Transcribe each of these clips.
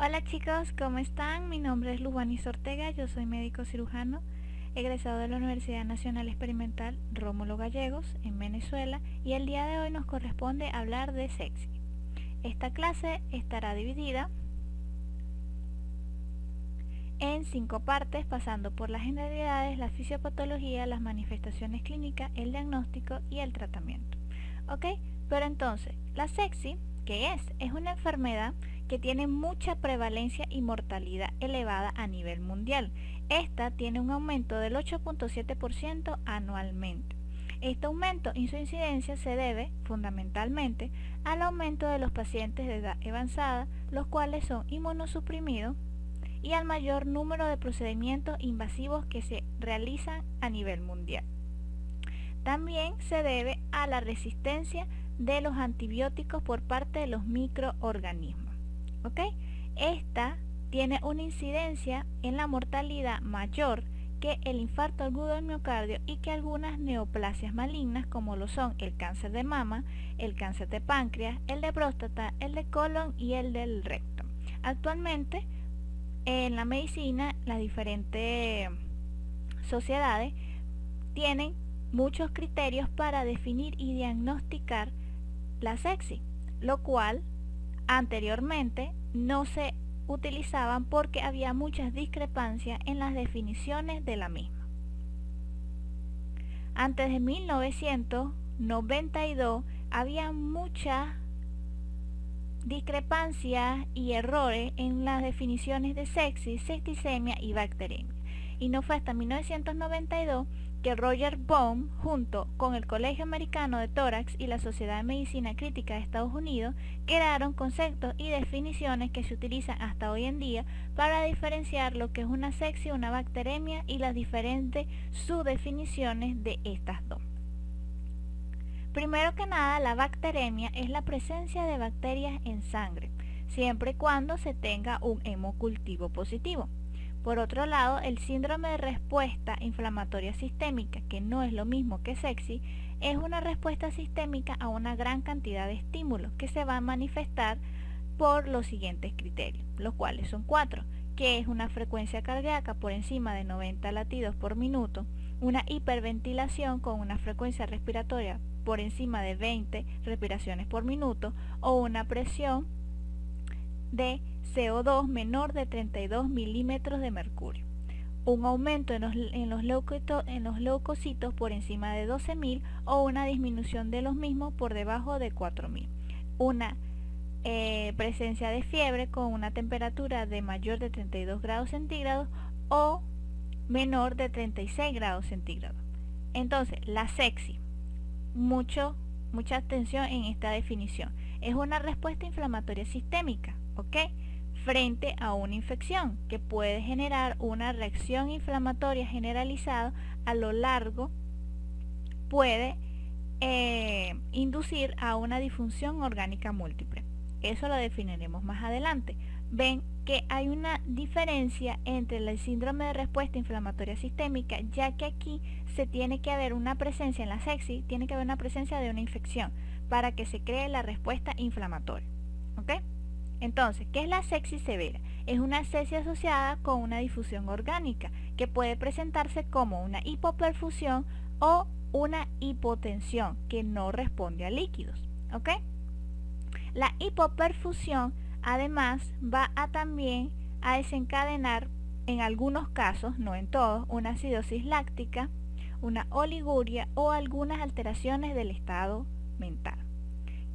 Hola chicos, ¿cómo están? Mi nombre es Lujuanis Ortega, yo soy médico cirujano, egresado de la Universidad Nacional Experimental Rómulo Gallegos en Venezuela, y el día de hoy nos corresponde hablar de sexy. Esta clase estará dividida en 5 partes, pasando por las generalidades, la fisiopatología, las manifestaciones clínicas, el diagnóstico y el tratamiento. ¿Ok? Pero entonces, la sexy, ¿qué es? Es una enfermedad que tiene mucha prevalencia y mortalidad elevada a nivel mundial. Esta tiene un aumento del 8.7% anualmente. Este aumento y su incidencia se debe fundamentalmente al aumento de los pacientes de edad avanzada, los cuales son inmunosuprimidos, y al mayor número de procedimientos invasivos que se realizan a nivel mundial. También se debe a la resistencia de los antibióticos por parte de los microorganismos. ¿Ok? Esta tiene una incidencia en la mortalidad mayor que el infarto agudo del miocardio y que algunas neoplasias malignas, como lo son el cáncer de mama, el cáncer de páncreas, el de próstata, el de colon y el del recto. Actualmente, en la medicina, las diferentes sociedades tienen muchos criterios para definir y diagnosticar la sepsis, lo cual anteriormente no se utilizaban porque había muchas discrepancias en las definiciones de la misma. Antes de 1992 había muchas discrepancias y errores en las definiciones de sepsis, septicemia y bacteremia. Y no fue hasta 1992 que Roger Baum, junto con el Colegio Americano de Tórax y la Sociedad de Medicina Crítica de Estados Unidos, crearon conceptos y definiciones que se utilizan hasta hoy en día para diferenciar lo que es una sepsis, una bacteremia y las diferentes subdefiniciones de estas dos. Primero que nada, la bacteremia es la presencia de bacterias en sangre, siempre y cuando se tenga un hemocultivo positivo. Por otro lado, el síndrome de respuesta inflamatoria sistémica, que no es lo mismo que sepsis, es una respuesta sistémica a una gran cantidad de estímulos que se va a manifestar por los siguientes criterios, los cuales son 4, que es una frecuencia cardíaca por encima de 90 latidos por minuto, una hiperventilación con una frecuencia respiratoria por encima de 20 respiraciones por minuto, o una presión de CO2 menor de 32 milímetros de mercurio, un aumento en los leucocitos por encima de 12.000 o una disminución de los mismos por debajo de 4.000, una presencia de fiebre con una temperatura de mayor de 32 grados centígrados o menor de 36 grados centígrados. Entonces, la sepsis, mucha atención en esta definición, es una respuesta inflamatoria sistémica, ¿ok?, frente a una infección que puede generar una reacción inflamatoria generalizada a lo largo, puede inducir a una disfunción orgánica múltiple. Eso lo definiremos más adelante. Ven que hay una diferencia entre el síndrome de respuesta inflamatoria sistémica, ya que aquí se tiene que haber una presencia en la sepsis, tiene que haber una presencia de una infección para que se cree la respuesta inflamatoria. ¿Ok? Entonces, ¿qué es la sepsis severa? Es una sepsis asociada con una difusión orgánica que puede presentarse como una hipoperfusión o una hipotensión que no responde a líquidos. ¿Ok? La hipoperfusión además va a también a desencadenar en algunos casos, no en todos, una acidosis láctica, una oliguria o algunas alteraciones del estado mental.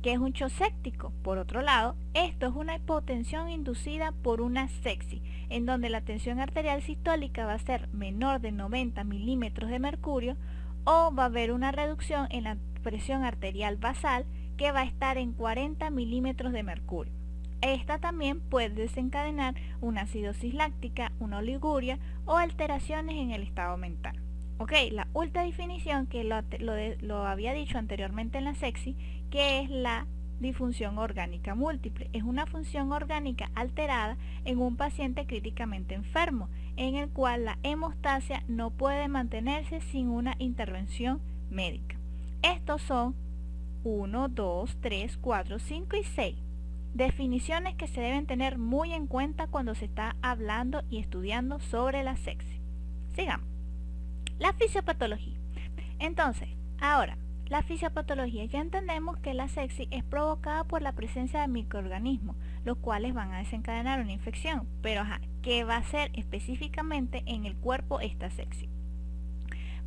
¿Qué es un shock séptico? Por otro lado, esto es una hipotensión inducida por una sepsis, en donde la tensión arterial sistólica va a ser menor de 90 milímetros de mercurio, o va a haber una reducción en la presión arterial basal que va a estar en 40 milímetros de mercurio. Esta también puede desencadenar una acidosis láctica, una oliguria o alteraciones en el estado mental. Ok, la última definición que lo había dicho anteriormente en la sepsis, que es la disfunción orgánica múltiple. Es una función orgánica alterada en un paciente críticamente enfermo, en el cual la hemostasia no puede mantenerse sin una intervención médica. Estos son 1, 2, 3, 4, 5 y 6. Definiciones que se deben tener muy en cuenta cuando se está hablando y estudiando sobre la sepsis. Sigamos. La fisiopatología. Entonces, ahora, la fisiopatología. Ya entendemos que la sepsis es provocada por la presencia de microorganismos, los cuales van a desencadenar una infección. Pero, ¿qué va a hacer específicamente en el cuerpo esta sepsis?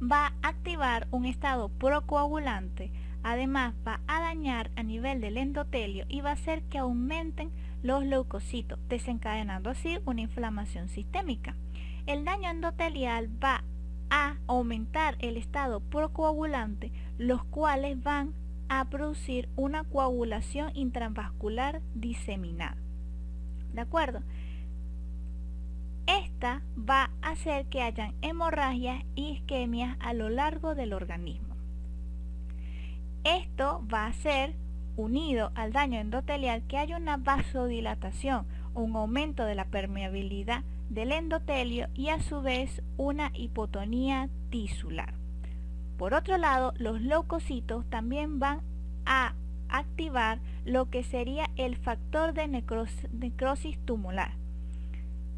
Va a activar un estado procoagulante. Además, va a dañar a nivel del endotelio y va a hacer que aumenten los leucocitos, desencadenando así una inflamación sistémica. El daño endotelial va a aumentar el estado procoagulante, los cuales van a producir una coagulación intravascular diseminada. ¿De acuerdo? Esta va a hacer que hayan hemorragias y isquemias a lo largo del organismo. Esto va a hacer, unido al daño endotelial, que haya una vasodilatación, un aumento de la permeabilidad del endotelio y a su vez una hipotonía tisular. Por otro lado, los leucocitos también van a activar lo que sería el factor de necrosis tumoral.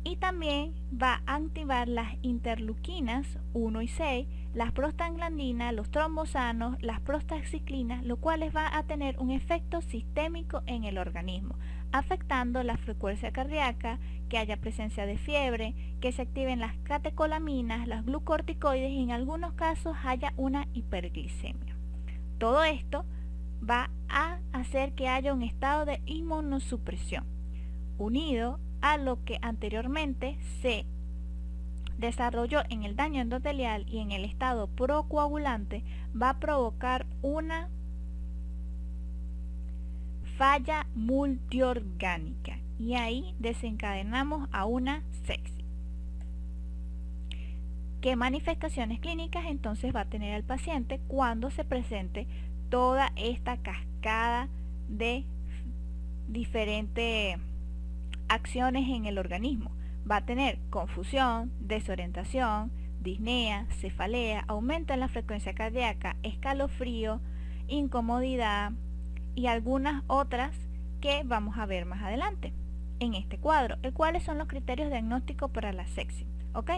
Y también va a activar las interleuquinas 1 y 6, las prostaglandinas, los trombosanos, las prostaxiclinas, lo cual va a tener un efecto sistémico en el organismo, afectando la frecuencia cardíaca, que haya presencia de fiebre, que se activen las catecolaminas, las glucorticoides y en algunos casos haya una hiperglicemia. Todo esto va a hacer que haya un estado de inmunosupresión, unido a lo que anteriormente se desarrolló en el daño endotelial y en el estado procoagulante, va a provocar una falla multiorgánica y ahí desencadenamos a una sepsis. ¿Qué manifestaciones clínicas entonces va a tener el paciente cuando se presente toda esta cascada de diferentes acciones en el organismo? Va a tener confusión, desorientación, disnea, cefalea, aumento en la frecuencia cardíaca, escalofrío, incomodidad y algunas otras que vamos a ver más adelante en este cuadro. ¿Cuáles son los criterios diagnósticos para la sepsis? ¿Ok?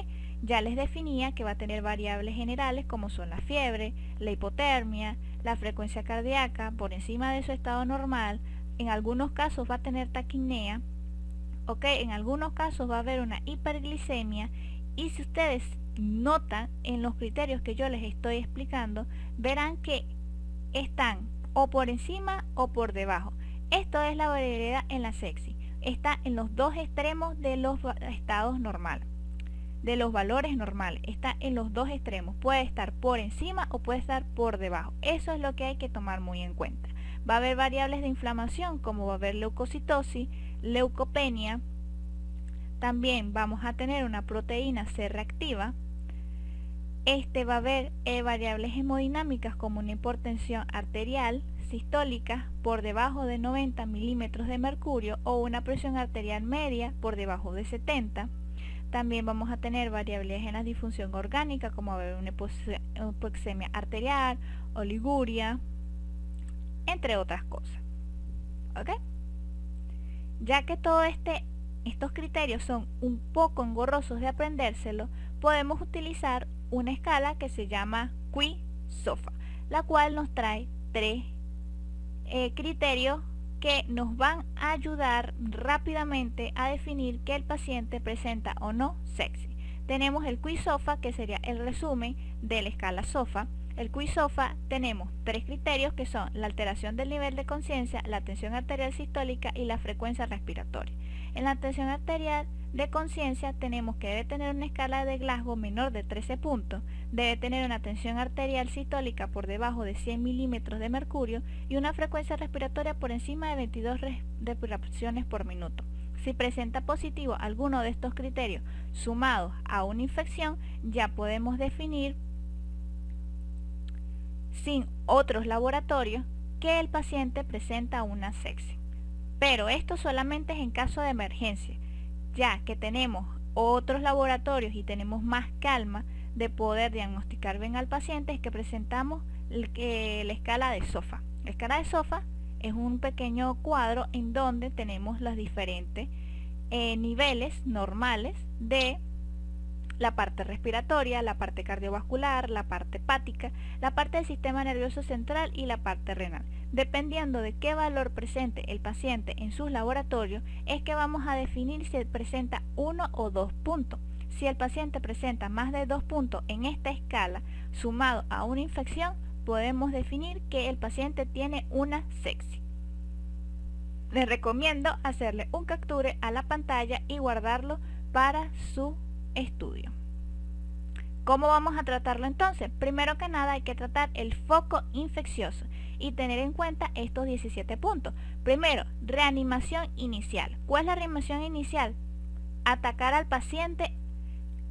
Ya les definía que va a tener variables generales como son la fiebre, la hipotermia, la frecuencia cardíaca por encima de su estado normal. En algunos casos va a tener taquipnea. En algunos casos va a haber una hiperglicemia y si ustedes notan en los criterios que yo les estoy explicando, verán que están o por encima o por debajo. Esto es la variabilidad en la sepsis. Está en los dos extremos de los estados normales, de los valores normales. Está en los dos extremos. Puede estar por encima o puede estar por debajo. Eso es lo que hay que tomar muy en cuenta. Va a haber variables de inflamación como va a haber leucocitosis, leucopenia. También vamos a tener una proteína C reactiva. Va a haber variables hemodinámicas como una hipertensión arterial sistólica por debajo de 90 milímetros de mercurio o una presión arterial media por debajo de 70. También vamos a tener variables en la disfunción orgánica como va a haber una hipoxemia arterial, oliguria, entre otras cosas. ¿Ok? Ya que todos estos criterios son un poco engorrosos de aprendérselo, podemos utilizar una escala que se llama QI-SOFA, la cual nos trae 3 criterios que nos van a ayudar rápidamente a definir que el paciente presenta o no sepsis. Tenemos el QI-SOFA, que sería el resumen de la escala SOFA. El QI-SOFA tenemos 3 criterios que son la alteración del nivel de conciencia, la tensión arterial sistólica y la frecuencia respiratoria. En la tensión arterial de conciencia tenemos que debe tener una escala de Glasgow menor de 13 puntos, debe tener una tensión arterial sistólica por debajo de 100 milímetros de mercurio y una frecuencia respiratoria por encima de 22 respiraciones por minuto. Si presenta positivo alguno de estos criterios sumados a una infección, ya podemos definir sin otros laboratorios que el paciente presenta una sepsis. Pero esto solamente es en caso de emergencia, ya que tenemos otros laboratorios y tenemos más calma de poder diagnosticar bien al paciente, es que presentamos la escala de SOFA. La escala de SOFA es un pequeño cuadro en donde tenemos los diferentes niveles normales de la parte respiratoria, la parte cardiovascular, la parte hepática, la parte del sistema nervioso central y la parte renal. Dependiendo de qué valor presente el paciente en sus laboratorios, es que vamos a definir si presenta 1 o 2 puntos. Si el paciente presenta más de 2 puntos en esta escala, sumado a una infección, podemos definir que el paciente tiene una sepsis. Les recomiendo hacerle un capture a la pantalla y guardarlo para su estudio. ¿Cómo vamos a tratarlo entonces? Primero que nada hay que tratar el foco infeccioso y tener en cuenta estos 17 puntos. Primero, reanimación inicial. ¿Cuál es la reanimación inicial? Atacar al paciente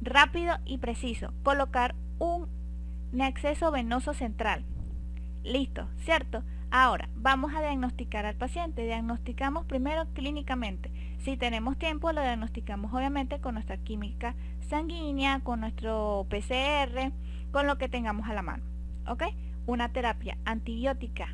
rápido y preciso. Colocar un acceso venoso central. Listo, ¿cierto? Ahora, vamos a diagnosticar al paciente. Diagnosticamos primero clínicamente. Si tenemos tiempo, lo diagnosticamos obviamente con nuestra química sanguínea, con nuestro PCR, con lo que tengamos a la mano. ¿Ok? Una terapia antibiótica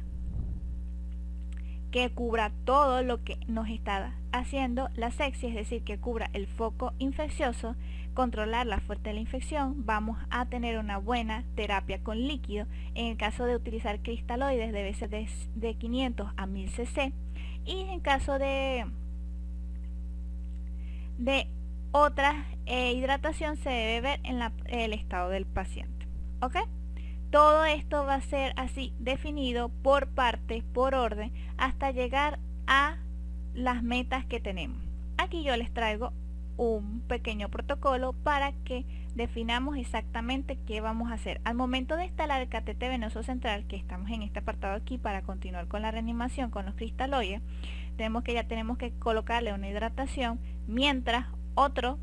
que cubra todo lo que nos está haciendo la sepsis, es decir, que cubra el foco infeccioso, controlar la fuente de la infección. Vamos a tener una buena terapia con líquido. En el caso de utilizar cristaloides debe ser de 500 a 1000 cc, y en caso de otra hidratación se debe ver en el estado del paciente. ¿Ok? Todo esto va a ser así definido por parte, por orden, hasta llegar a las metas que tenemos. Aquí yo les traigo un pequeño protocolo para que definamos exactamente qué vamos a hacer. Al momento de instalar el catéter venoso central, que estamos en este apartado aquí para continuar con la reanimación con los cristaloides, tenemos que colocarle una hidratación, mientras otro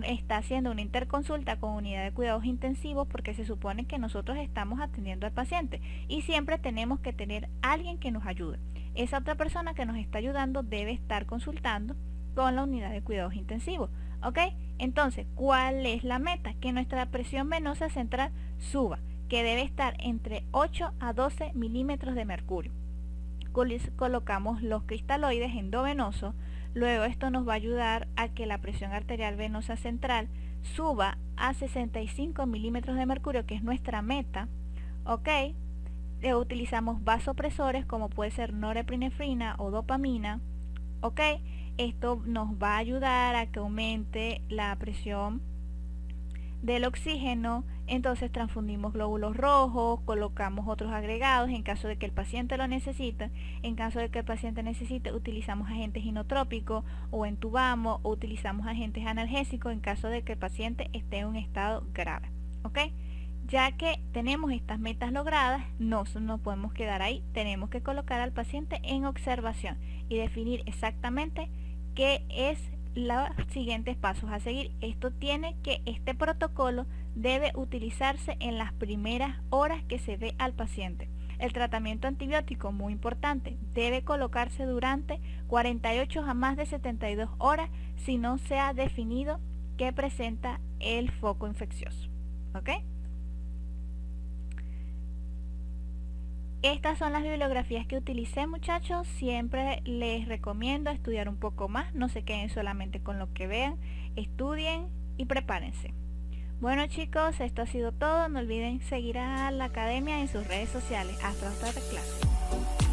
está haciendo una interconsulta con unidad de cuidados intensivos, porque se supone que nosotros estamos atendiendo al paciente y siempre tenemos que tener alguien que nos ayude. Esa otra persona que nos está ayudando debe estar consultando con la unidad de cuidados intensivos. ¿Ok? Entonces, ¿cuál es la meta? Que nuestra presión venosa central suba, que debe estar entre 8 a 12 milímetros de mercurio. Colocamos los cristaloides endovenosos. Luego esto nos va a ayudar a que la presión arterial venosa central suba a 65 milímetros de mercurio, que es nuestra meta. ¿Ok? Utilizamos vasopresores como puede ser norepinefrina o dopamina. ¿Ok? Esto nos va a ayudar a que aumente la presión del oxígeno. Entonces transfundimos glóbulos rojos, colocamos otros agregados en caso de que el paciente lo necesite. En caso de que el paciente necesite, utilizamos agentes inotrópicos o entubamos, o utilizamos agentes analgésicos en caso de que el paciente esté en un estado grave. ¿Ok? Ya que tenemos estas metas logradas, no podemos quedar ahí. Tenemos que colocar al paciente en observación y definir exactamente qué es los siguientes pasos a seguir. Este protocolo debe utilizarse en las primeras horas que se ve al paciente. El tratamiento antibiótico, muy importante, debe colocarse durante 48 a más de 72 horas si no se ha definido que presenta el foco infeccioso. ¿Ok? Estas son las bibliografías que utilicé, muchachos. Siempre les recomiendo estudiar un poco más. No se queden solamente con lo que vean. Estudien y prepárense. Bueno, chicos, esto ha sido todo. No olviden seguir a la academia en sus redes sociales. Hasta otra clase.